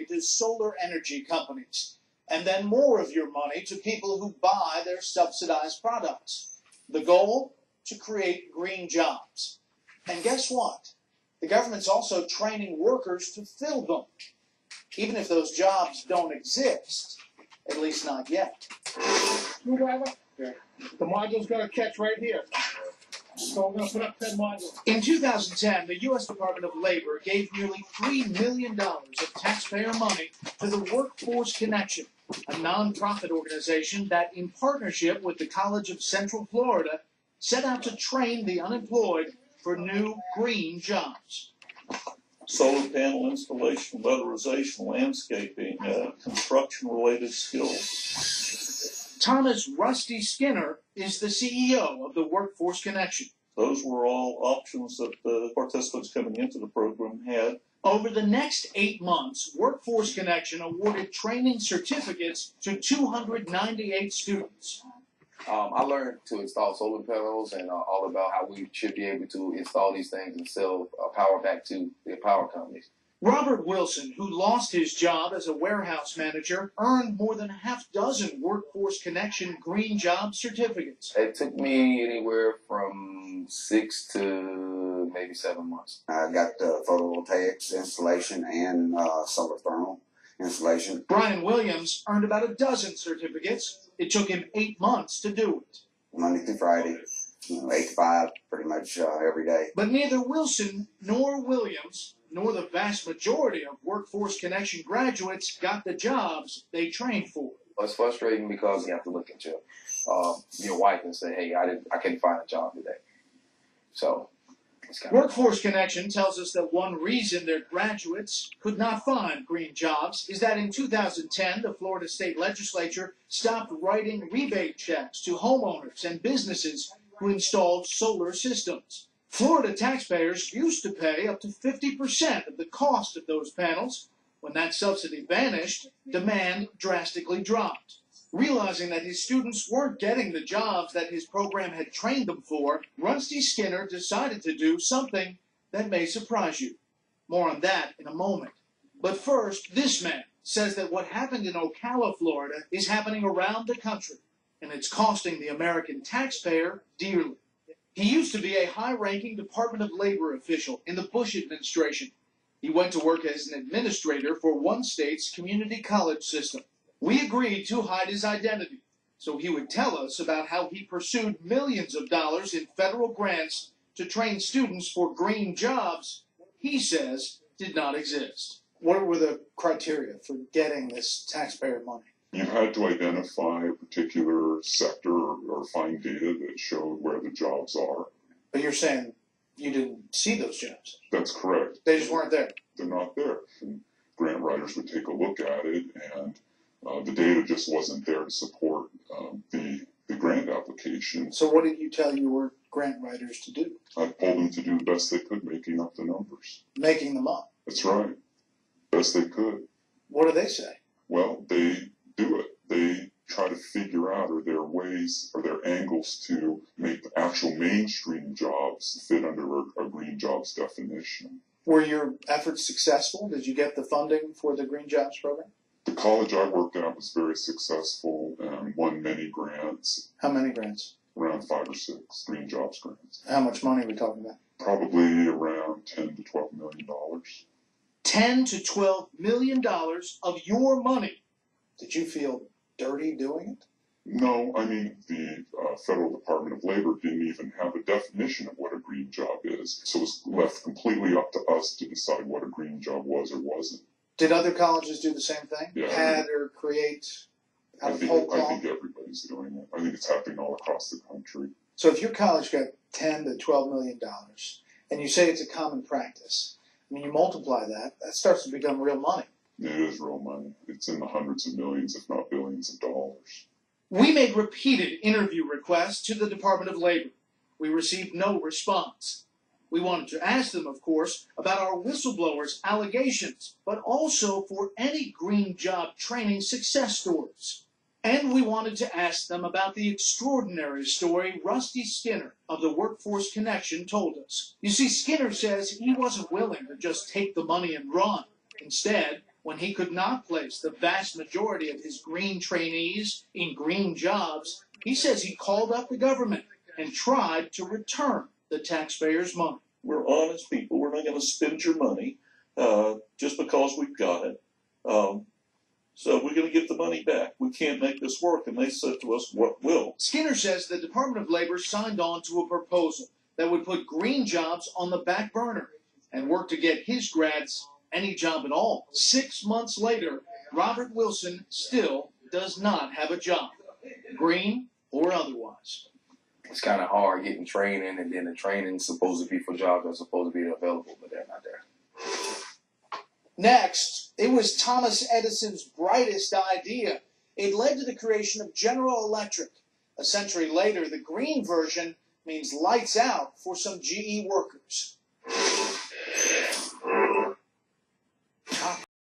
money to solar energy companies, and then more of your money to people who buy their subsidized products. The goal? To create green jobs. And guess what? The government's also training workers to fill them, even if those jobs don't exist, at least not yet. Screwdriver? Yeah. The module's got to catch right here. So we're going to put up 10 modules. In 2010, the U.S. Department of Labor gave nearly $3 million of taxpayer money to the Workforce Connection, a nonprofit organization that, in partnership with the College of Central Florida, set out to train the unemployed for new green jobs. Solar panel installation, weatherization, landscaping, construction-related skills. Thomas Rusty Skinner is the CEO of the Workforce Connection. Those were all options that the participants coming into the program had. Over the next 8 months, Workforce Connection awarded training certificates to 298 students. I learned to install solar panels and all about how we should be able to install these things and sell power back to the power companies. Robert Wilson, who lost his job as a warehouse manager, earned more than a half-dozen Workforce Connection green job certificates. It took me anywhere from 6 to maybe 7 months. I got photovoltaics installation and solar thermal installation. Brian Williams earned about a dozen certificates. It took him 8 months to do it. Monday through Friday, 8 to 5, pretty much every day. But neither Wilson nor Williams, nor the vast majority of Workforce Connection graduates got the jobs they trained for. It's frustrating because you have to look at your wife and say, hey, I couldn't find a job today. So it's kind of... Workforce Connection tells us that one reason their graduates could not find green jobs is that in 2010, the Florida State Legislature stopped writing rebate checks to homeowners and businesses who installed solar systems. Florida taxpayers used to pay up to 50% of the cost of those panels. When that subsidy vanished, demand drastically dropped. Realizing that his students weren't getting the jobs that his program had trained them for, Rusty Skinner decided to do something that may surprise you. More on that in a moment. But first, this man says that what happened in Ocala, Florida, is happening around the country, and it's costing the American taxpayer dearly. He used to be a high-ranking Department of Labor official in the Bush administration. He went to work as an administrator for one state's community college system. We agreed to hide his identity, so he would tell us about how he pursued millions of dollars in federal grants to train students for green jobs he says did not exist. What were the criteria for getting this taxpayer money? You had to identify a particular sector or find data that showed where the jobs are. But you're saying you didn't see those jobs? That's correct. They just weren't there? They're not there. And grant writers would take a look at it, and the data just wasn't there to support the grant application. So what did you tell your grant writers to do? I told them to do the best they could making up the numbers. Making them up? That's right. Best they could. What do they say? Well, they do it. They try to figure out, are there ways, are there angles to make the actual mainstream jobs fit under a green jobs definition. Were your efforts successful? Did you get the funding for the Green Jobs program? The college I worked at was very successful and won many grants. How many grants? Around 5 or 6 green jobs grants. How much money are we talking about? Probably around $10 to $12 million. $10 to $12 million of your money. Did you feel dirty doing it? No, I mean, the Federal Department of Labor didn't even have a definition of what a green job is. So it was left completely up to us to decide what a green job was or wasn't. Did other colleges do the same thing? Yeah, Add or create out of whole cloth? I think everybody's doing it. I think it's happening all across the country. So if your college got $10 to $12 million, and you say it's a common practice, I mean, you multiply that, that starts to become real money. It is real money. It's in the hundreds of millions, if not billions of dollars. We made repeated interview requests to the Department of Labor. We received no response. We wanted to ask them, of course, about our whistleblowers' allegations, but also for any green job training success stories. And we wanted to ask them about the extraordinary story Rusty Skinner of the Workforce Connection told us. You see, Skinner says he wasn't willing to just take the money and run. Instead, When he could not place the vast majority of his green trainees in green jobs, he says he called up the government and tried to return the taxpayers' money. We're honest people. We're not going to spend your money just because we've got it. So we're going to get the money back. We can't make this work. And they said to us, what will? Skinner says the Department of Labor signed on to a proposal that would put green jobs on the back burner and work to get his grads any job at all. 6 months later, Robert Wilson still does not have a job, green or otherwise. It's kind of hard getting training, and then the training's supposed to be for jobs that are supposed to be available, but they're not there. Next, it was Thomas Edison's brightest idea. It led to the creation of General Electric. A century later, the green version means lights out for some GE workers.